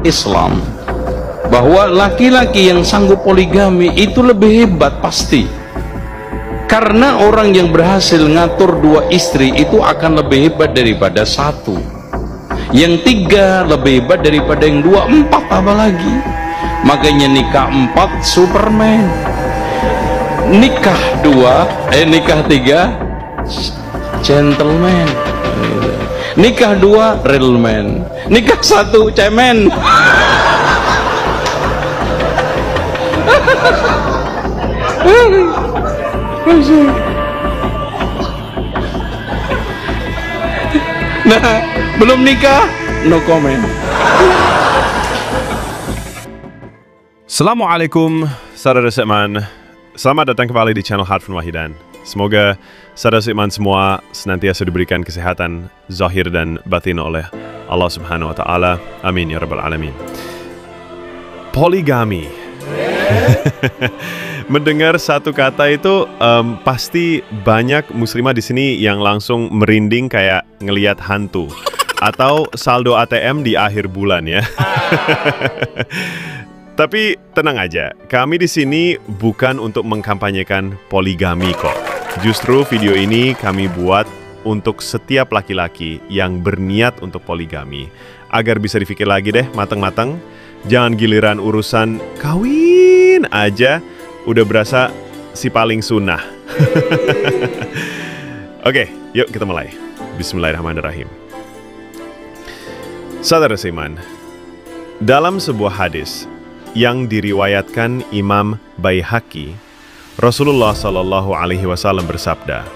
Islam bahwa laki-laki yang sanggup poligami itu lebih hebat pasti, karena orang yang berhasil ngatur 2 istri itu akan lebih hebat daripada 1, yang 3 lebih hebat daripada yang 2, 4 apalagi. Makanya nikah 4 Superman, nikah 3 gentleman, nikah 2 real man, nikah 1 cemen. Nah, belum nikah, no comment. Assalamualaikum saudara seiman, selamat datang kembali di channel Harfun Wahidan. Semoga saudara seiman semua senantiasa diberikan kesehatan zahir dan batin oleh Allah Subhanahu wa Ta'ala. Amin ya Rabbal Alamin. Poligami. Mendengar satu kata itu pasti banyak muslimah di sini yang langsung merinding kayak ngelihat hantu atau saldo ATM di akhir bulan ya. Tapi tenang aja, kami di sini bukan untuk mengkampanyekan poligami kok. Justru video ini kami buat untuk setiap laki-laki yang berniat untuk poligami, agar bisa dipikir lagi deh matang-matang. Jangan giliran urusan kawin aja udah berasa si paling sunnah. Oke, yuk kita mulai. Bismillahirrahmanirrahim. Saudara seiman, dalam sebuah hadis yang diriwayatkan Imam Baihaqi, Rasulullah Shallallahu Alaihi Wasallam bersabda,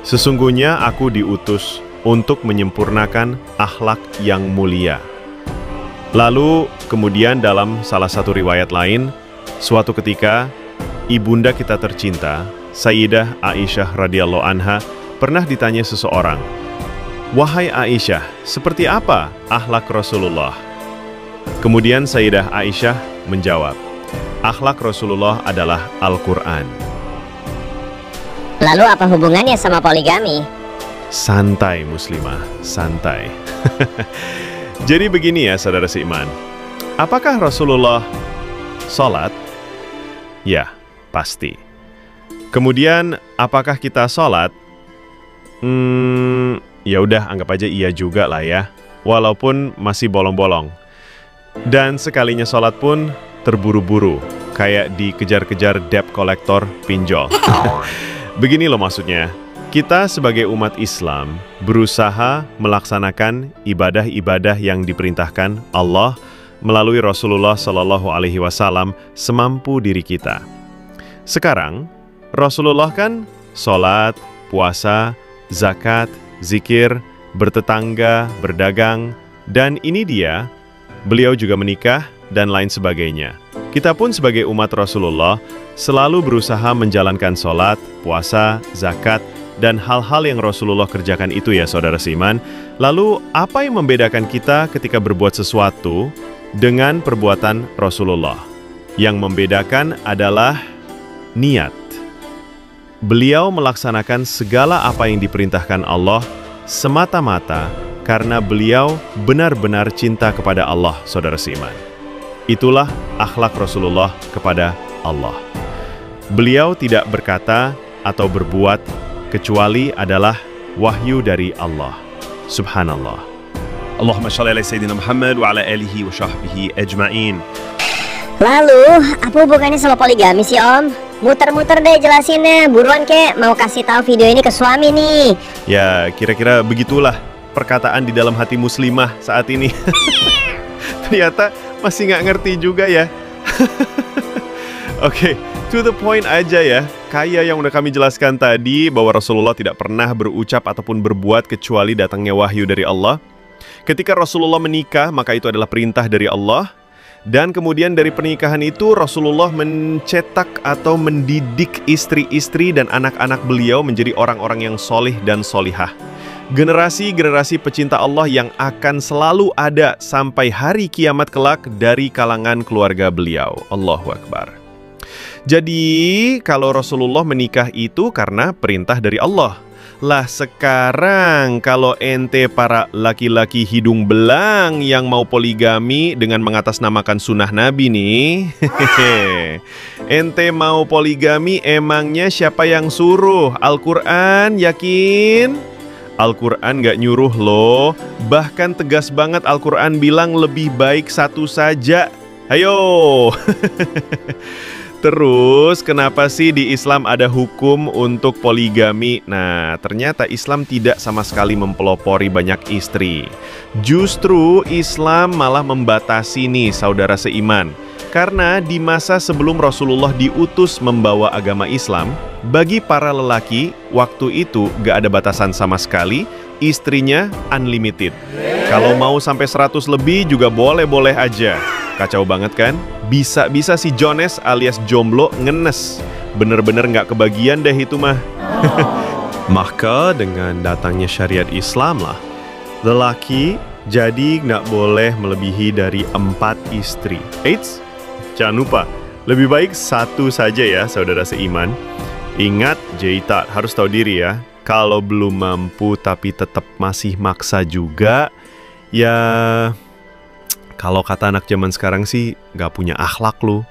"Sesungguhnya aku diutus untuk menyempurnakan akhlak yang mulia." Lalu kemudian dalam salah satu riwayat lain, suatu ketika ibunda kita tercinta, Sayyidah Aisyah radhiyallahu anha, pernah ditanya seseorang, "Wahai Aisyah, seperti apa akhlak Rasulullah?" Kemudian Sayyidah Aisyah menjawab, "Akhlak Rasulullah adalah Al-Quran." Lalu apa hubungannya sama poligami? Santai muslimah, santai. Jadi begini ya saudara seiman, apakah Rasulullah sholat? Ya, pasti. Kemudian apakah kita sholat? Ya udah anggap aja iya juga lah ya, walaupun masih bolong-bolong. Dan sekalinya sholat pun terburu-buru, kayak dikejar-kejar debt collector pinjol. Begini loh maksudnya, kita sebagai umat Islam berusaha melaksanakan ibadah-ibadah yang diperintahkan Allah melalui Rasulullah Shallallahu Alaihi Wasallam semampu diri kita. Sekarang Rasulullah kan sholat, puasa, zakat, zikir, bertetangga, berdagang, dan ini dia, beliau juga menikah dan lain sebagainya. Kita pun sebagai umat Rasulullah selalu berusaha menjalankan sholat, puasa, zakat, dan hal-hal yang Rasulullah kerjakan itu ya saudara seiman. Lalu apa yang membedakan kita ketika berbuat sesuatu dengan perbuatan Rasulullah? Yang membedakan adalah niat. Beliau melaksanakan segala apa yang diperintahkan Allah semata-mata karena beliau benar-benar cinta kepada Allah, saudara seiman. Itulah akhlak Rasulullah kepada Allah. Beliau tidak berkata atau berbuat kecuali adalah wahyu dari Allah. Subhanallah. Allahumma shalli ala Sayyidina Muhammad wa ala alihi wa sahbihi ajma'in. Lalu, apa hubungannya sama poligami sih Om? Muter-muter deh jelasinnya, buruan kek, mau kasih tahu video ini ke suami nih. Ya, kira-kira begitulah perkataan di dalam hati muslimah saat ini. Ternyata masih nggak ngerti juga ya. Oke, to the point aja ya. Kayak yang udah kami jelaskan tadi bahwa Rasulullah tidak pernah berucap ataupun berbuat kecuali datangnya wahyu dari Allah. Ketika Rasulullah menikah, maka itu adalah perintah dari Allah. Dan kemudian dari pernikahan itu Rasulullah mencetak atau mendidik istri-istri dan anak-anak beliau menjadi orang-orang yang solih dan solihah. Generasi-generasi pecinta Allah yang akan selalu ada sampai hari kiamat kelak dari kalangan keluarga beliau. Allahu Akbar. Jadi kalau Rasulullah menikah itu karena perintah dari Allah. Lah sekarang kalau ente para laki-laki hidung belang yang mau poligami dengan mengatasnamakan sunnah Nabi nih, ente mau poligami emangnya siapa yang suruh? Al-Quran, yakin? Al-Quran gak nyuruh loh, bahkan tegas banget Al-Quran bilang lebih baik satu saja. Ayo. Terus kenapa sih di Islam ada hukum untuk poligami? Nah, ternyata Islam tidak sama sekali mempelopori banyak istri. Justru Islam malah membatasi nih saudara seiman. Karena di masa sebelum Rasulullah diutus membawa agama Islam, bagi para lelaki waktu itu gak ada batasan sama sekali, istrinya unlimited. Kalau mau sampai 100 lebih juga boleh-boleh aja. Kacau banget kan? Bisa-bisa si Jones alias jomblo ngenes. Bener-bener gak kebagian deh itu mah. Maka dengan datangnya syariat Islam lah, lelaki jadi gak boleh melebihi dari 4 istri. Eits, jangan lupa, lebih baik 1 saja ya saudara seiman. Ingat, Jeitat harus tahu diri ya. Kalau belum mampu tapi tetap masih maksa juga, ya kalau kata anak zaman sekarang sih gak punya akhlak lu.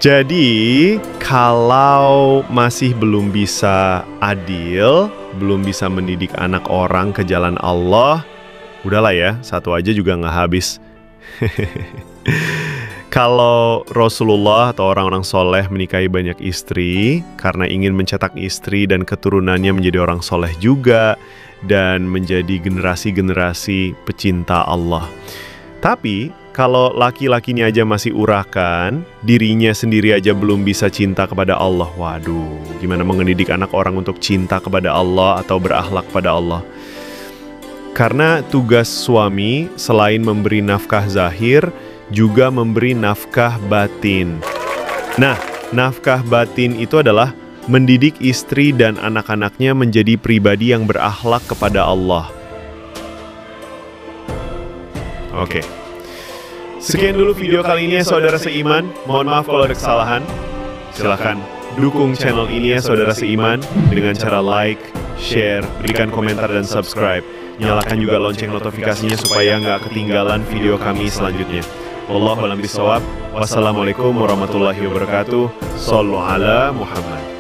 Jadi kalau masih belum bisa adil, belum bisa mendidik anak orang ke jalan Allah, udahlah ya, 1 aja juga gak habis. Kalau Rasulullah atau orang-orang soleh menikahi banyak istri karena ingin mencetak istri dan keturunannya menjadi orang soleh juga, dan menjadi generasi-generasi pecinta Allah. Tapi kalau laki-lakinya aja masih urakan, dirinya sendiri aja belum bisa cinta kepada Allah, waduh, gimana mendidik anak orang untuk cinta kepada Allah atau berakhlak pada Allah? Karena tugas suami selain memberi nafkah zahir, juga memberi nafkah batin. Nah, nafkah batin itu adalah mendidik istri dan anak-anaknya menjadi pribadi yang berakhlak kepada Allah. Oke. Sekian dulu video kali ini ya saudara seiman. Mohon maaf kalau ada kesalahan. Silahkan dukung channel ini ya saudara seiman dengan cara like, share, berikan komentar dan subscribe. Nyalakan juga lonceng notifikasinya supaya nggak ketinggalan video kami selanjutnya. Wallahu a'lam bishawab. Wassalamualaikum warahmatullahi wabarakatuh. Shallu ala Muhammad.